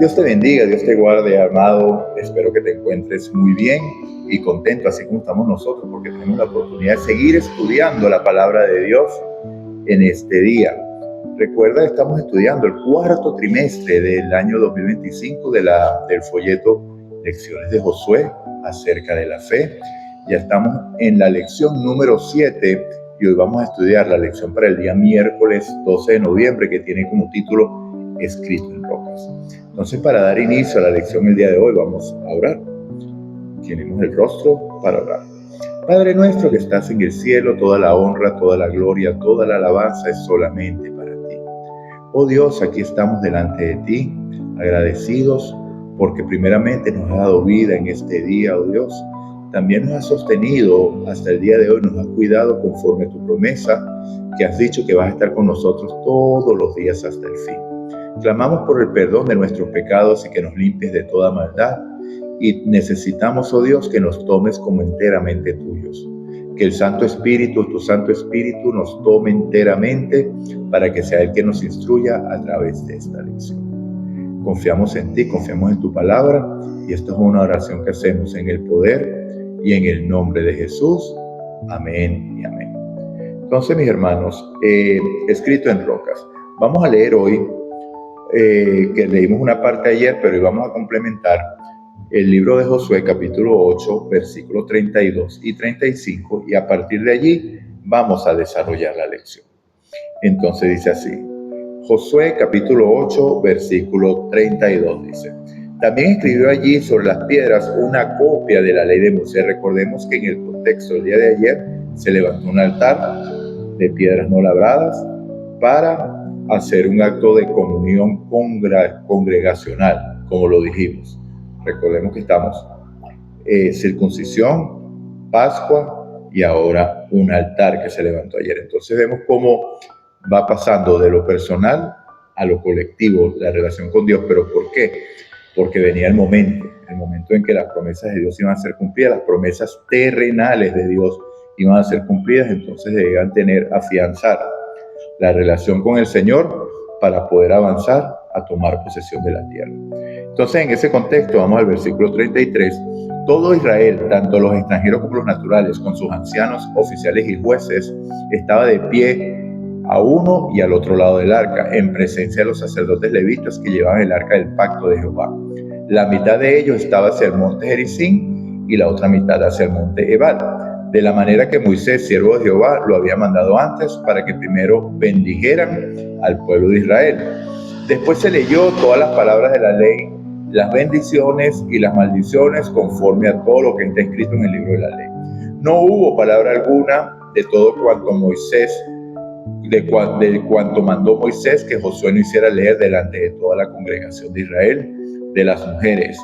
Dios te bendiga, Dios te guarde, amado. Espero que te encuentres muy bien y contento, así como estamos nosotros, porque tenemos la oportunidad de seguir estudiando la palabra de Dios en este día. Recuerda, estamos estudiando el cuarto trimestre del año 2025 del folleto Lecciones de Josué acerca de la fe. Ya estamos en la lección número 7 y hoy vamos a estudiar la lección para el día miércoles 12 de noviembre que tiene como título Escrito en Rocas. Entonces, para dar inicio a la lección el día de hoy, vamos a orar. Tenemos el rostro para orar. Padre nuestro que estás en el cielo, toda la honra, toda la gloria, toda la alabanza es solamente para ti. Oh Dios, aquí estamos delante de ti, agradecidos porque primeramente nos has dado vida en este día, oh Dios. También nos has sostenido hasta el día de hoy, nos has cuidado conforme a tu promesa, que has dicho que vas a estar con nosotros todos los días hasta el fin. Clamamos por el perdón de nuestros pecados y que nos limpies de toda maldad. Y necesitamos, oh Dios, que nos tomes como enteramente tuyos. Que el Santo Espíritu, tu Santo Espíritu, nos tome enteramente para que sea Él que nos instruya a través de esta lección. Confiamos en ti, confiamos en tu palabra y esto es una oración que hacemos en el poder y en el nombre de Jesús. Amén y amén. Entonces, mis hermanos, Escrito en Rocas. Vamos a leer hoy, que leímos una parte ayer, pero hoy vamos a complementar el libro de Josué, capítulo 8, versículos 32 y 35, y a partir de allí vamos a desarrollar la lección. Entonces dice así, Josué, capítulo 8, versículo 32, dice, también escribió allí sobre las piedras una copia de la ley de Moisés. Recordemos que en el contexto del día de ayer se levantó un altar de piedras no labradas para hacer un acto de comunión congregacional, como lo dijimos. Recordemos que estamos circuncisión, Pascua y ahora un altar que se levantó ayer. Entonces vemos cómo va pasando de lo personal a lo colectivo la relación con Dios. ¿Pero por qué? Porque venía el momento en que las promesas de Dios iban a ser cumplidas, las promesas terrenales de Dios iban a ser cumplidas, entonces debían afianzar la relación con el Señor para poder avanzar a tomar posesión de la tierra. Entonces, en ese contexto, vamos al versículo 33. Todo Israel, tanto los extranjeros como los naturales, con sus ancianos, oficiales y jueces, estaba de pie a uno y al otro lado del arca, en presencia de los sacerdotes levitas que llevaban el arca del pacto de Jehová. La mitad de ellos estaba hacia el monte Gerizim y la otra mitad hacia el monte Ebal, de la manera que Moisés, siervo de Jehová, lo había mandado antes para que primero bendijeran al pueblo de Israel. Después se leyó todas las palabras de la ley, las bendiciones y las maldiciones conforme a todo lo que está escrito en el libro de la ley. No hubo palabra alguna de todo cuanto cuanto mandó Moisés que Josué no hiciera leer delante de toda la congregación de Israel, de las mujeres,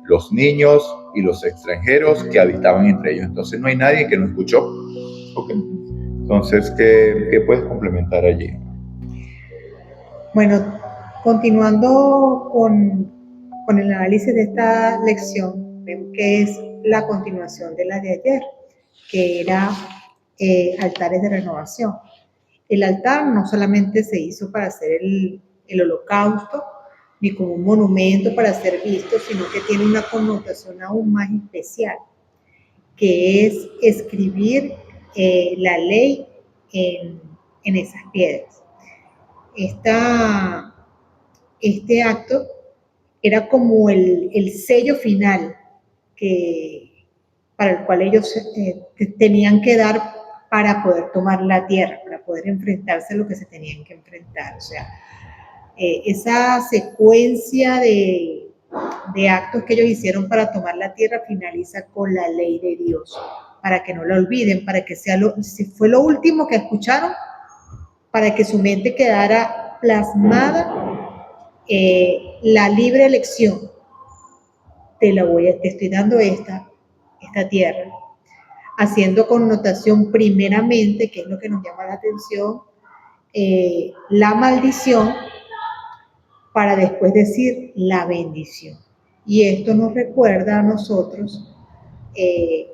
los niños y los extranjeros que habitaban entre ellos. Entonces no hay nadie que no escuchó. Okay. Entonces, ¿qué puedes complementar allí? Bueno, continuando con el análisis de esta lección, vemos que es la continuación de la de ayer, que era altares de renovación. El altar no solamente se hizo para hacer el holocausto, ni como un monumento para ser visto, sino que tiene una connotación aún más especial, que es escribir la ley en esas piedras. Este acto era como el sello final para el cual ellos tenían que dar para poder tomar la tierra, para poder enfrentarse a lo que se tenían que enfrentar. O sea, esa secuencia de actos que ellos hicieron para tomar la tierra finaliza con la ley de Dios, para que no la olviden, para que si fue lo último que escucharon, para que su mente quedara plasmada la libre elección. Te estoy dando esta tierra, haciendo connotación primeramente, que es lo que nos llama la atención, la maldición, para después decir la bendición. Y esto nos recuerda a nosotros que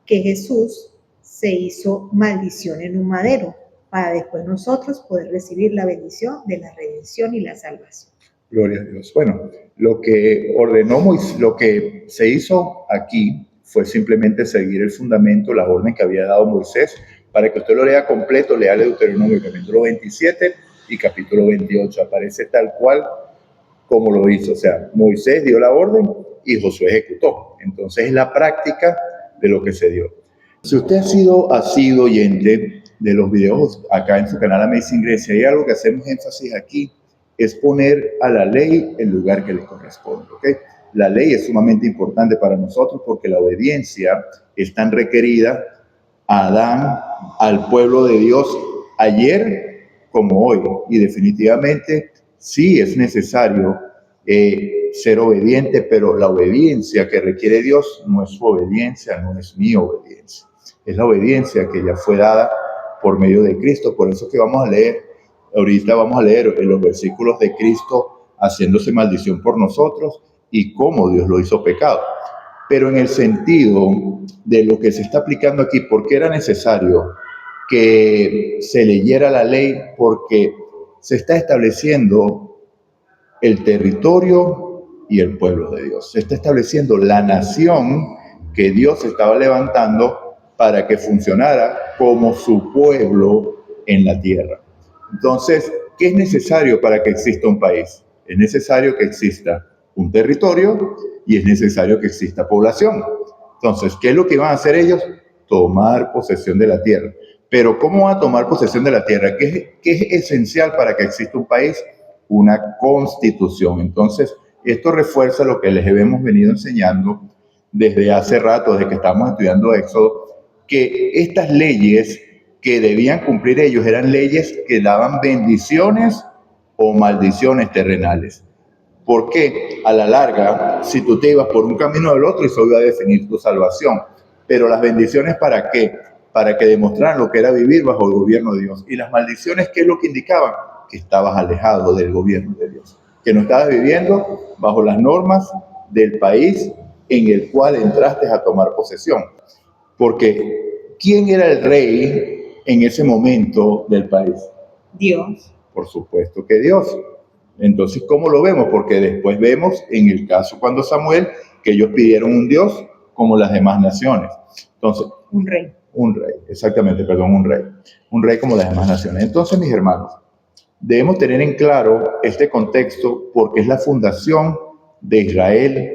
Jesús se hizo maldición en un madero, para después nosotros poder recibir la bendición de la redención y la salvación. Gloria a Dios. Bueno, Lo que ordenó Moisés, lo que se hizo aquí fue simplemente seguir el fundamento, la orden que había dado Moisés. Para que usted lo lea completo, lea Deuteronomio capítulo 27 y capítulo 28. Aparece tal cual como lo hizo. O sea, Moisés dio la orden y Josué ejecutó. Entonces es la práctica de lo que se dio. Si usted ha sido oyente de los videos acá en su canal Amazing Grace, hay algo que hacemos énfasis aquí, es poner a la ley el lugar que le corresponde. ¿Okay? La ley es sumamente importante para nosotros porque la obediencia es tan requerida a Adán, al pueblo de Dios, ayer como hoy. Y definitivamente sí es necesario ser obediente, pero la obediencia que requiere Dios no es su obediencia, no es mi obediencia. Es la obediencia que ya fue dada por medio de Cristo. Por eso que vamos a leer, ahorita vamos a leer en los versículos de Cristo haciéndose maldición por nosotros y cómo Dios lo hizo pecado. Pero en el sentido de lo que se está aplicando aquí, ¿por qué era necesario que se leyera la ley? Porque se está estableciendo el territorio y el pueblo de Dios. Se está estableciendo la nación que Dios estaba levantando para que funcionara como su pueblo en la tierra. Entonces, ¿qué es necesario para que exista un país? Es necesario que exista un territorio y es necesario que exista población. Entonces, ¿qué es lo que van a hacer ellos? Tomar posesión de la tierra. Pero ¿cómo van a tomar posesión de la tierra? ¿Qué es esencial para que exista un país? Una constitución. Entonces, esto refuerza lo que les hemos venido enseñando desde hace rato, desde que estamos estudiando Éxodo, que estas leyes que debían cumplir ellos eran leyes que daban bendiciones o maldiciones terrenales. Porque a la larga, si tú te ibas por un camino o del otro, eso iba a definir tu salvación. Pero las bendiciones, ¿para qué? Para que demostraran lo que era vivir bajo el gobierno de Dios. Y las maldiciones, ¿qué es lo que indicaban? Que estabas alejado del gobierno de Dios. Que no estabas viviendo bajo las normas del país en el cual entraste a tomar posesión. Porque, ¿quién era el rey en ese momento del país? Dios. Por supuesto que Dios. Entonces, ¿cómo lo vemos? Porque después vemos en el caso cuando Samuel, que ellos pidieron un Dios como las demás naciones. Entonces, un rey, exactamente, perdón, un rey como las demás naciones. Entonces, mis hermanos, debemos tener en claro este contexto porque es la fundación de Israel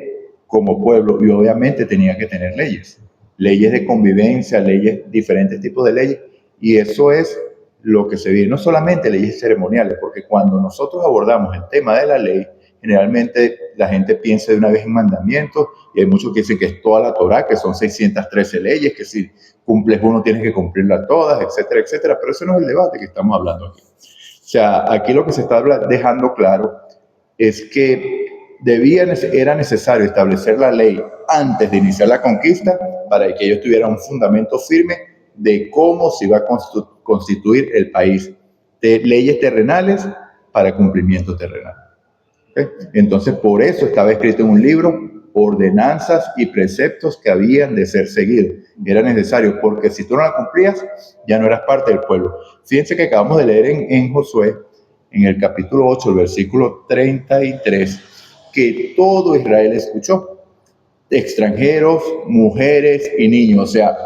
como pueblo y obviamente tenía que tener leyes de convivencia, diferentes tipos de leyes, y eso es lo que se vive, no solamente leyes ceremoniales, porque cuando nosotros abordamos el tema de la ley, generalmente la gente piensa de una vez en mandamientos, y hay muchos que dicen que es toda la Torá, que son 613 leyes, que si cumples uno tienes que cumplirlas todas, etcétera, etcétera, pero ese no es el debate que estamos hablando aquí. O sea, aquí lo que se está dejando claro es que era necesario establecer la ley antes de iniciar la conquista para que ellos tuvieran un fundamento firme de cómo se iba a constituir el país, de leyes terrenales para cumplimiento terrenal. ¿Okay? Entonces, por eso estaba escrito en un libro ordenanzas y preceptos que habían de ser seguidos. Era necesario, porque si tú no la cumplías, ya no eras parte del pueblo. Fíjense que acabamos de leer en Josué, en el capítulo 8, el versículo 33, que todo Israel escuchó, extranjeros, mujeres y niños. O sea,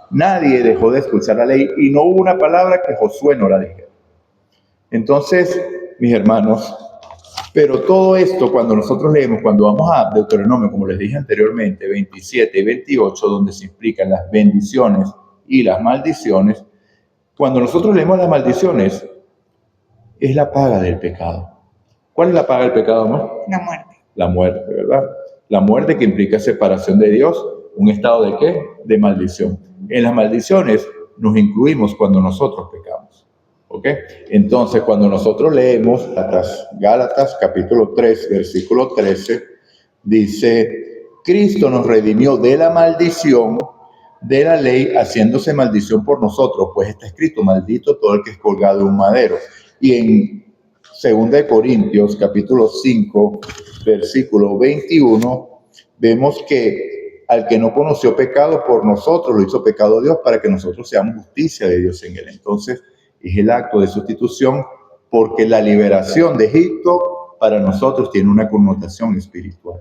nadie dejó de escuchar la ley y no hubo una palabra que Josué no la dijera. Entonces, mis hermanos, pero todo esto cuando nosotros leemos, cuando vamos a Deuteronomio, como les dije anteriormente, 27 y 28, donde se explican las bendiciones y las maldiciones, cuando nosotros leemos las maldiciones, es la paga del pecado. ¿Cuál es la paga del pecado, amor? La muerte. La muerte, ¿verdad? La muerte que implica separación de Dios, un estado de ¿qué? De maldición. En las maldiciones nos incluimos cuando nosotros pecamos. ¿Ok? Entonces, cuando nosotros leemos Gálatas capítulo 3, versículo 13, dice, Cristo nos redimió de la maldición de la ley, haciéndose maldición por nosotros, pues está escrito, maldito todo el que es colgado en un madero. Y en 2 Corintios capítulo 5, versículo 21, vemos que al que no conoció pecado por nosotros, lo hizo pecado Dios para que nosotros seamos justicia de Dios en él. Entonces, es el acto de sustitución, porque la liberación de Egipto para nosotros tiene una connotación espiritual.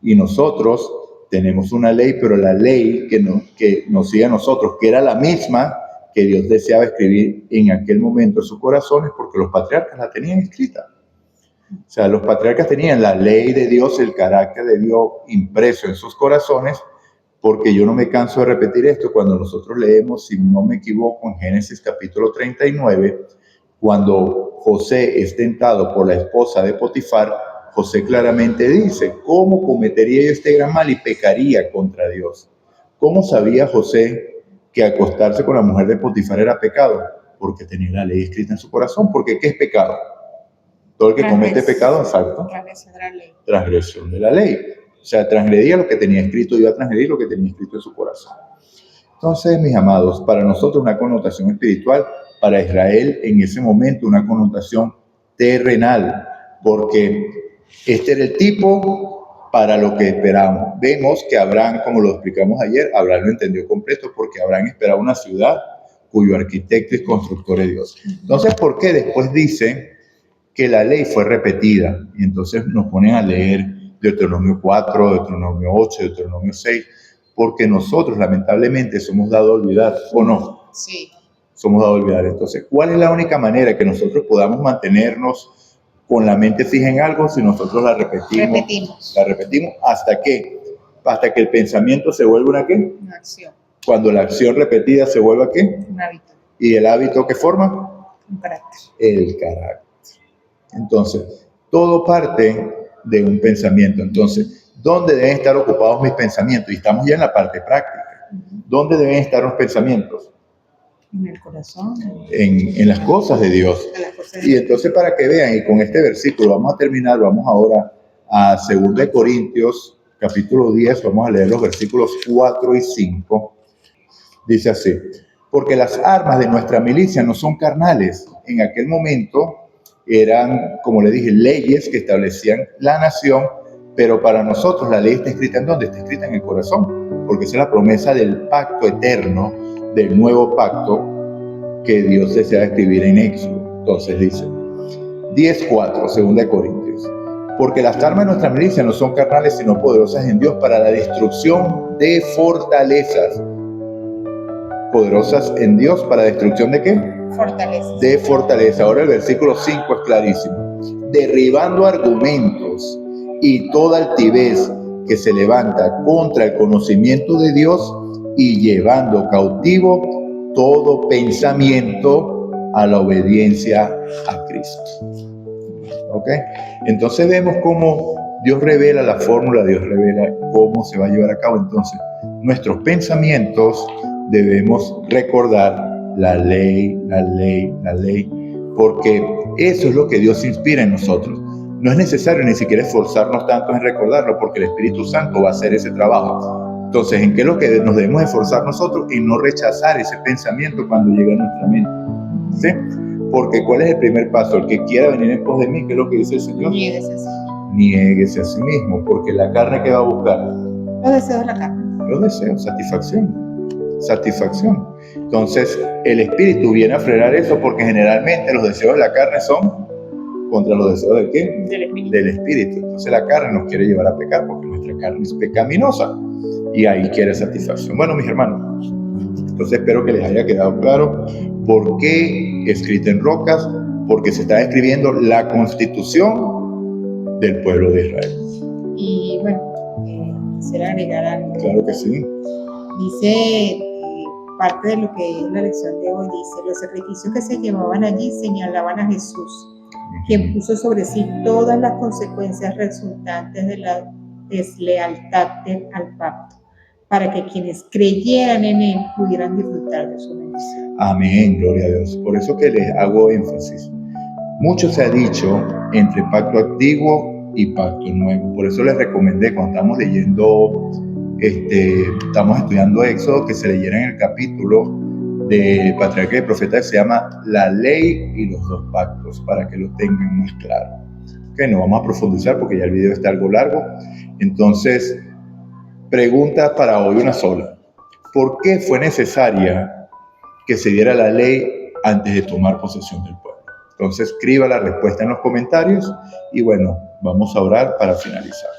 Y nosotros tenemos una ley, pero la ley que nos sigue a nosotros, que era la misma que Dios deseaba escribir en aquel momento en sus corazones, porque los patriarcas la tenían escrita. O sea, los patriarcas tenían la ley de Dios, el carácter de Dios impreso en sus corazones, porque yo no me canso de repetir esto cuando nosotros leemos, si no me equivoco, en Génesis capítulo 39, cuando José es tentado por la esposa de Potifar, José claramente dice, ¿cómo cometería yo este gran mal y pecaría contra Dios? ¿Cómo sabía José que acostarse con la mujer de Potifar era pecado? Porque tenía la ley escrita en su corazón. Porque ¿qué es pecado? Todo el que comete pecado, exacto. Transgresión de la ley. O sea, transgredía lo que tenía escrito, iba a transgredir lo que tenía escrito en su corazón. Entonces, mis amados, para nosotros una connotación espiritual, para Israel en ese momento una connotación terrenal, porque este era el tipo para lo que esperamos. Vemos que Abraham, como lo explicamos ayer, Abraham lo entendió completo porque Abraham esperaba una ciudad cuyo arquitecto y constructor es Dios. Entonces, ¿por qué después dice que la ley fue repetida? Y entonces nos ponen a leer Deuteronomio 4, Deuteronomio 8, Deuteronomio 6, porque nosotros lamentablemente somos dados a olvidar, ¿o no? Sí. Somos dados a olvidar. Entonces, ¿cuál es la única manera que nosotros podamos mantenernos con la mente fija en algo si nosotros la repetimos? La repetimos hasta que el pensamiento se vuelva una ¿qué? Una acción. Cuando la acción repetida se vuelva ¿qué? Un hábito. ¿Y el hábito qué forma? Un carácter. El carácter. Entonces, todo parte de un pensamiento. Entonces, ¿dónde deben estar ocupados mis pensamientos? Y estamos ya en la parte práctica. ¿Dónde deben estar los pensamientos? En el corazón. En las cosas de Dios. Y entonces, para que vean, y con este versículo vamos a terminar, vamos ahora a 2 Corintios, capítulo 10, vamos a leer los versículos 4 y 5. Dice así: porque las armas de nuestra milicia no son carnales. En aquel momento eran, como le dije, leyes que establecían la nación, pero para nosotros la ley está escrita ¿en dónde? Está escrita en el corazón, porque esa es la promesa del pacto eterno, del nuevo pacto que Dios desea escribir en Éxodo. Entonces dice 10:4, 2 Corintios: porque las armas de nuestra milicia no son carnales, sino poderosas en Dios para la destrucción de fortalezas. Poderosas en Dios para destrucción ¿de qué? Fortalezas. De fortaleza. Ahora el versículo 5 es clarísimo: derribando argumentos y toda altivez que se levanta contra el conocimiento de Dios y llevando cautivo todo pensamiento a la obediencia a Cristo. ¿Ok? Entonces vemos cómo Dios revela la fórmula, Dios revela cómo se va a llevar a cabo. Entonces, nuestros pensamientos debemos recordar la ley, porque eso es lo que Dios inspira en nosotros. No es necesario ni siquiera esforzarnos tanto en recordarlo, porque el Espíritu Santo va a hacer ese trabajo. Entonces, ¿en qué es lo que nos debemos esforzar nosotros? En no rechazar ese pensamiento cuando llega a nuestra mente. ¿Sí? Porque ¿cuál es el primer paso? El que quiera venir en pos de mí, ¿qué es lo que dice el Señor? Niéguese a sí. Niéguese a sí mismo, porque la carne ¿qué va a buscar? Los deseos de la carne. Los deseos, satisfacción. Entonces, el Espíritu viene a frenar eso, porque generalmente los deseos de la carne son contra los deseos ¿de qué? Del Espíritu. Entonces la carne nos quiere llevar a pecar, porque nuestra carne es pecaminosa y ahí quiere satisfacción. Bueno, mis hermanos, entonces espero que les haya quedado claro por qué escrita en rocas, porque se está escribiendo la constitución del pueblo de Israel. Y bueno, quisiera agregar algo. Claro que sí. Dice, parte de lo que es la lección de hoy, dice: los sacrificios que se llevaban allí señalaban a Jesús, quien puso sobre sí todas las consecuencias resultantes de la deslealtad al pacto, para que quienes creyeran en él pudieran disfrutar de su bendición. Amén, gloria a Dios. Por eso que les hago énfasis. Mucho se ha dicho entre pacto antiguo y pacto nuevo. Por eso les recomendé, cuando estamos leyendo, estamos estudiando Éxodo, que se leyeran el capítulo del patriarca y profeta que se llama La Ley y los dos pactos, para que lo tengan más claro. Okay, no vamos a profundizar porque ya el video está algo largo. Entonces, pregunta para hoy una sola: ¿por qué fue necesaria que se diera la ley antes de tomar posesión del pueblo? Entonces escriba la respuesta en los comentarios y bueno, vamos a orar para finalizar.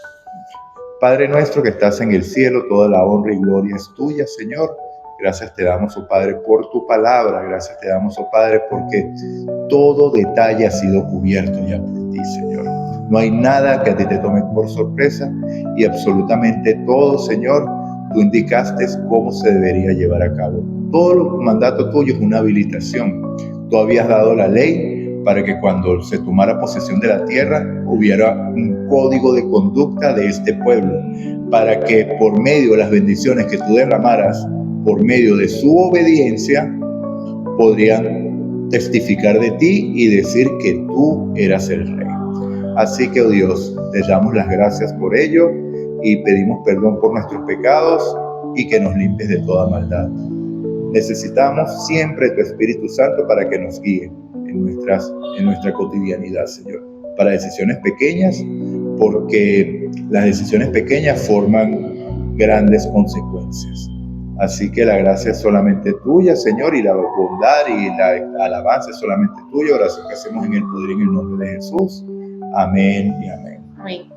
Padre nuestro que estás en el cielo, toda la honra y gloria es tuya, Señor. Gracias te damos, oh Padre, por tu palabra. Gracias te damos, oh Padre, porque todo detalle ha sido cubierto ya por ti, Señor. No hay nada que a ti te tome por sorpresa y absolutamente todo, Señor, tú indicaste cómo se debería llevar a cabo. Todo el mandato tuyo es una habilitación. Tú habías dado la ley para que cuando se tomara posesión de la tierra hubiera un código de conducta de este pueblo, para que por medio de las bendiciones que tú derramaras, por medio de su obediencia, podrían testificar de ti y decir que tú eras el rey. Así que, oh Dios, te damos las gracias por ello y pedimos perdón por nuestros pecados y que nos limpies de toda maldad. Necesitamos siempre tu Espíritu Santo para que nos guíe en nuestra cotidianidad, Señor, para decisiones pequeñas, porque las decisiones pequeñas forman grandes consecuencias. Así que la gracia es solamente tuya, Señor, y la bondad y la alabanza es solamente tuya. Oración que hacemos en el poder y en el nombre de Jesús. Amén y amén. Amén.